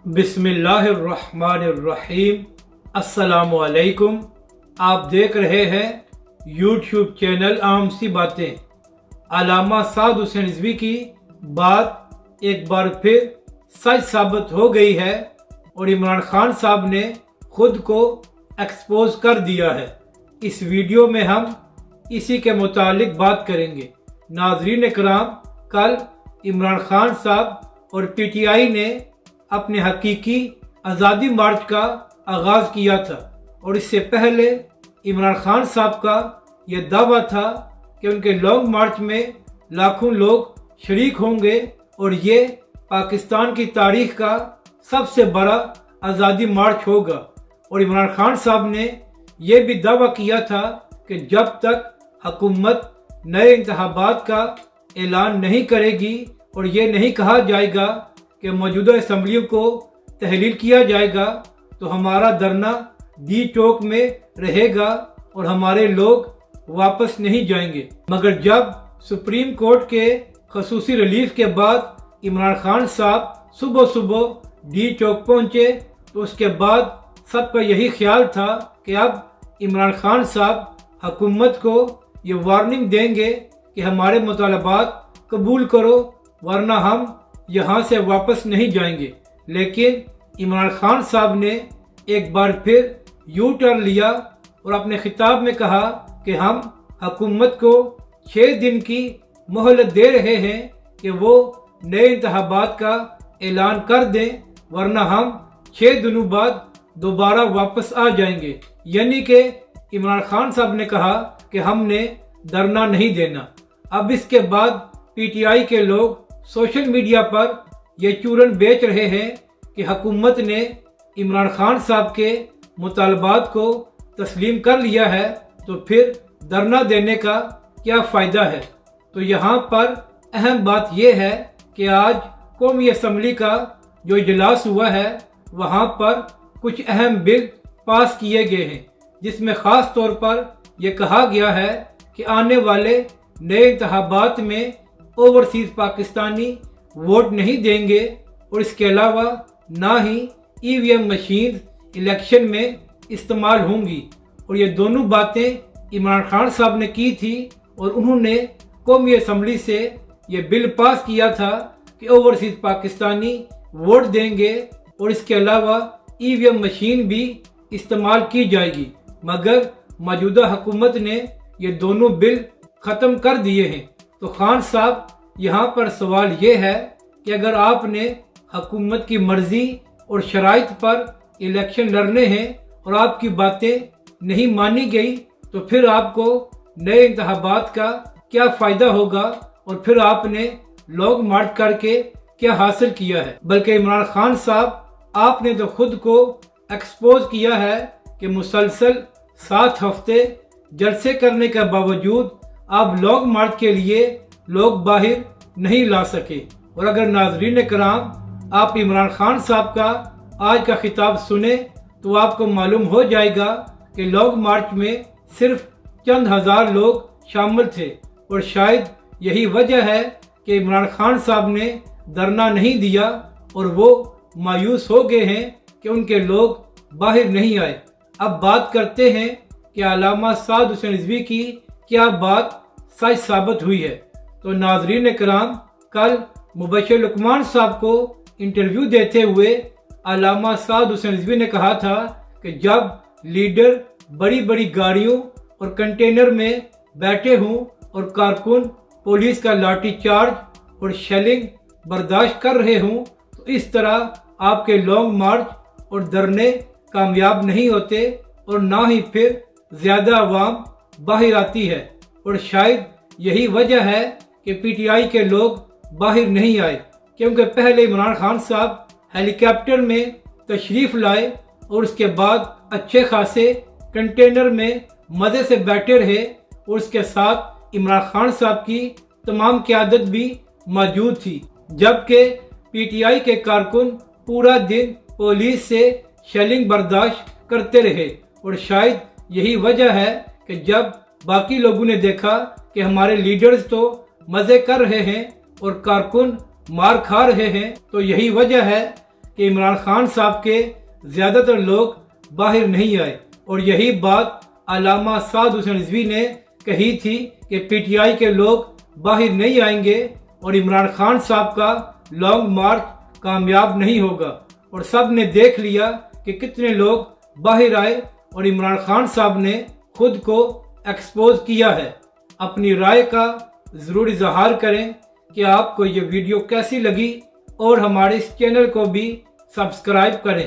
बिस्मिल्लाहिर्रहमानिर्रहीम। अस्सलामुअलैकुम। आप देख रहे हैं यूट्यूब चैनल आम सी बातें। अल्लामा साद हुसैन रिजवी की बात एक बार फिर सच साबित हो गई है और इमरान खान साहब ने खुद को एक्सपोज कर दिया है। इस वीडियो में हम इसी के मुतालिक बात करेंगे। नाज़रीन कराम, कल इमरान खान साहब और पीटीआई ने अपने हकीकी आज़ादी मार्च का आगाज़ किया था और इससे पहले इमरान खान साहब का यह दावा था कि उनके लॉन्ग मार्च में लाखों लोग शरीक होंगे और ये पाकिस्तान की तारीख का सबसे बड़ा आज़ादी मार्च होगा। और इमरान खान साहब ने यह भी दावा किया था कि जब तक हुकूमत नए इंतखाबात का ऐलान नहीं करेगी और ये नहीं कहा जाएगा कि मौजूदा असम्बलियों को तहलील किया जाएगा, तो हमारा धरना डी चौक में रहेगा और हमारे लोग वापस नहीं जाएंगे। मगर जब सुप्रीम कोर्ट के खसूसी रिलीफ के बाद इमरान खान साहब सुबह सुबह डी चौक पहुंचे, तो उसके बाद सबका यही ख्याल था कि अब इमरान खान साहब हुकूमत को ये वार्निंग देंगे कि हमारे मुतालबात कबूल करो वरना हम यहाँ से वापस नहीं जाएंगे। लेकिन इमरान खान साहब ने एक बार फिर यू टर्न लिया और अपने खिताब में कहा कि हम हुकूमत को 6 दिन की मोहलत दे रहे हैं कि वो नए इंतखाबात का ऐलान कर दें वरना हम 6 दिनों बाद दोबारा वापस आ जाएंगे। यानी कि इमरान खान साहब ने कहा कि हमने धरना नहीं देना। अब इसके बाद पीटीआई के लोग सोशल मीडिया पर यह चूरन बेच रहे हैं कि हुकूमत ने इमरान खान साहब के मुतालबात को तस्लीम कर लिया है, तो फिर धरना देने का क्या फ़ायदा है। तो यहाँ पर अहम बात यह है कि आज कौमी असम्बली का जो इजलास हुआ है वहाँ पर कुछ अहम बिल पास किए गए हैं, जिसमें ख़ास तौर पर यह कहा गया है कि आने वाले नए इंतखाबात में ओवरसीज पाकिस्तानी वोट नहीं देंगे और इसके अलावा ना ही ईवीएम मशीन इलेक्शन में इस्तेमाल होंगी। और ये दोनों बातें इमरान खान साहब ने की थी और उन्होंने कौमी असम्बली से ये बिल पास किया था कि ओवरसीज पाकिस्तानी वोट देंगे और इसके अलावा ईवीएम मशीन भी इस्तेमाल की जाएगी। मगर मौजूदा हुकूमत ने ये दोनों बिल ख़त्म कर दिए हैं। तो खान साहब, यहाँ पर सवाल ये है कि अगर आपने हुकूमत की मर्जी और शराइत पर इलेक्शन लड़ने हैं और आपकी बातें नहीं मानी गई, तो फिर आपको नए इंतखाबात का क्या फ़ायदा होगा और फिर आपने लॉन्ग मार्च करके क्या हासिल किया है। बल्कि इमरान खान साहब, आपने तो खुद को एक्सपोज किया है कि मुसलसल 7 हफ्ते जलसे करने के बावजूद आप लॉन्ग मार्च के लिए लोग बाहर नहीं ला सके। और अगर नाजरीन कराम आप इमरान खान साहब का आज का खिताब सुने तो आपको मालूम हो जाएगा कि लॉन्ग मार्च में सिर्फ चंद हज़ार लोग शामिल थे और शायद यही वजह है कि इमरान खान साहब ने धरना नहीं दिया और वो मायूस हो गए हैं कि उनके लोग बाहर नहीं आए। अब बात करते हैं कि अल्लामा साद हुसैन रिजवी की क्या बात सच साबित हुई है। तो नाजरीन कराम, कल मुबशर लुकमान साहब को इंटरव्यू देते हुए अल्लामा साद हुसैन रिजवी ने कहा था कि जब लीडर बड़ी बड़ी गाड़ियों और कंटेनर में बैठे हों और कारकुन पुलिस का लाठी चार्ज और शेलिंग बर्दाश्त कर रहे हों, तो इस तरह आपके लॉन्ग मार्च और धरने कामयाब नहीं होते और ना ही फिर ज़्यादा आवाम बाहर आती है। और शायद यही वजह है कि पीटीआई के लोग बाहर नहीं आए, क्योंकि पहले इमरान खान साहब हेलीकॉप्टर में तशरीफ़ लाए और उसके बाद अच्छे खासे कंटेनर में मज़े से बैठे रहे और उसके साथ इमरान खान साहब की तमाम क़यादत भी मौजूद थी। जबकि पीटीआई के कारकुन पूरा दिन पुलिस से शेलिंग बर्दाश्त करते रहे और शायद यही वजह है कि जब बाकी लोगों ने देखा कि हमारे लीडर्स तो मज़े कर रहे हैं और कारकुन मार खा रहे हैं, तो यही वजह है کہ عمران خان صاحب کے زیادہ تر لوگ باہر نہیں آئے، اور یہی بات علامہ سعد حسین رضوی نے کہی تھی کہ پی ٹی آئی کے لوگ باہر نہیں آئیں گے اور عمران خان صاحب کا لانگ مارچ کامیاب نہیں ہوگا، اور سب نے دیکھ لیا کہ کتنے لوگ باہر آئے اور عمران خان صاحب نے خود کو ایکسپوز کیا ہے۔ اپنی رائے کا ضرور اظہار کریں کہ آپ کو یہ ویڈیو کیسی لگی، اور ہمارے اس چینل کو بھی سبسکرائب کریں۔